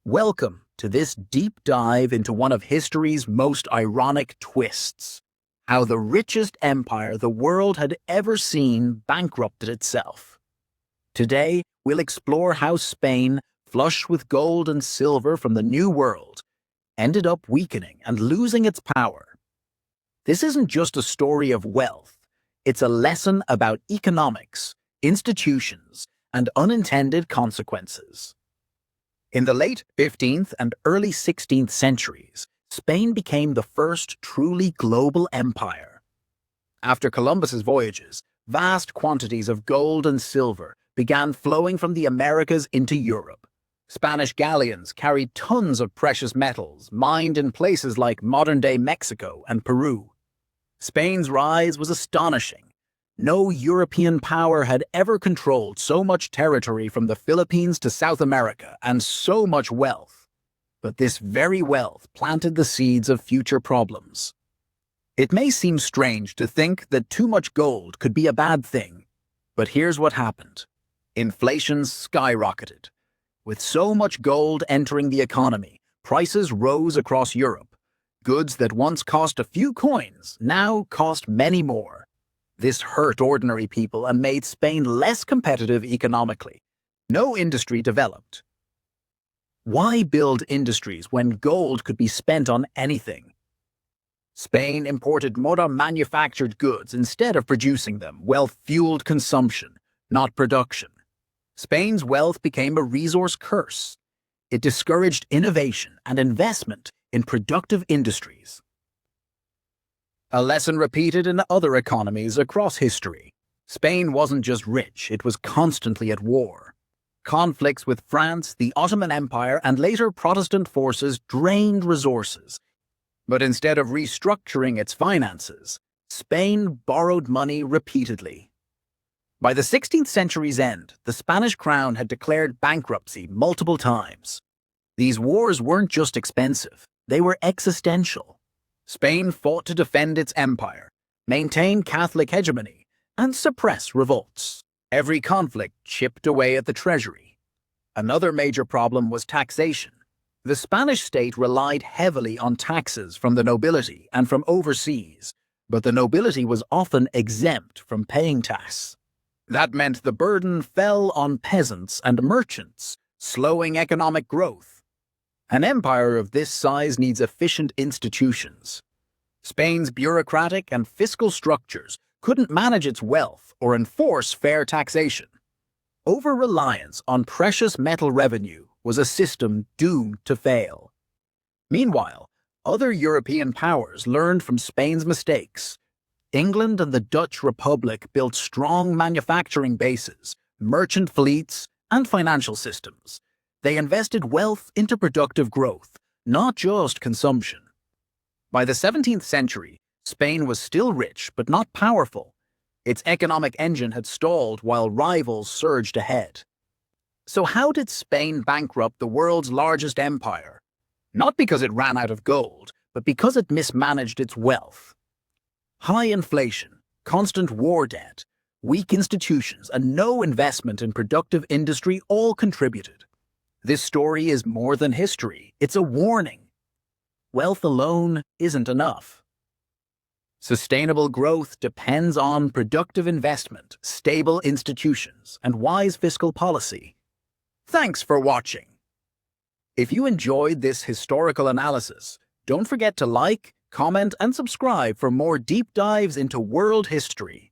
Welcome to this deep dive into one of history's most ironic twists: how the richest empire the world had ever seen bankrupted itself. Today, we'll explore how Spain, flush with gold and silver from the New World, ended up weakening and losing its power. This isn't just a story of wealth, it's a lesson about economics, institutions, and unintended consequences. In the late 15th and early 16th centuries, Spain became the first truly global empire. After Columbus's voyages, vast quantities of gold and silver began flowing from the Americas into Europe. Spanish galleons carried tons of precious metals mined in places like modern-day Mexico and Peru. Spain's rise was astonishing. No European power had ever controlled so much territory from the Philippines to South America and so much wealth. But this very wealth planted the seeds of future problems. It may seem strange to think that too much gold could be a bad thing, but here's what happened. Inflation skyrocketed. With so much gold entering the economy, prices rose across Europe. Goods that once cost a few coins now cost many more. This hurt ordinary people and made Spain less competitive economically. No industry developed. Why build industries when gold could be spent on anything? Spain imported more manufactured goods instead of producing them. Wealth fueled consumption, not production. Spain's wealth became a resource curse. It discouraged innovation and investment in productive industries. A lesson repeated in other economies across history. Spain wasn't just rich, it was constantly at war. Conflicts with France, the Ottoman Empire, and later Protestant forces drained resources. But instead of restructuring its finances, Spain borrowed money repeatedly. By the 16th century's end, the Spanish crown had declared bankruptcy multiple times. These wars weren't just expensive, they were existential. Spain fought to defend its empire, maintain Catholic hegemony, and suppress revolts. Every conflict chipped away at the treasury. Another major problem was taxation. The Spanish state relied heavily on taxes from the nobility and from overseas, but the nobility was often exempt from paying tax. That meant the burden fell on peasants and merchants, slowing economic growth. An empire of this size needs efficient institutions. Spain's bureaucratic and fiscal structures couldn't manage its wealth or enforce fair taxation. Over-reliance on precious metal revenue was a system doomed to fail. Meanwhile, other European powers learned from Spain's mistakes. England and the Dutch Republic built strong manufacturing bases, merchant fleets, and financial systems. They invested wealth into productive growth, not just consumption. By the 17th century, Spain was still rich but not powerful. Its economic engine had stalled while rivals surged ahead. So how did Spain bankrupt the world's largest empire? Not because it ran out of gold, but because it mismanaged its wealth. High inflation, constant war debt, weak institutions, and no investment in productive industry all contributed. This story is more than history, it's a warning. Wealth alone isn't enough. Sustainable growth depends on productive investment, stable institutions, and wise fiscal policy. Thanks for watching. If you enjoyed this historical analysis, don't forget to like, comment, and subscribe for more deep dives into world history.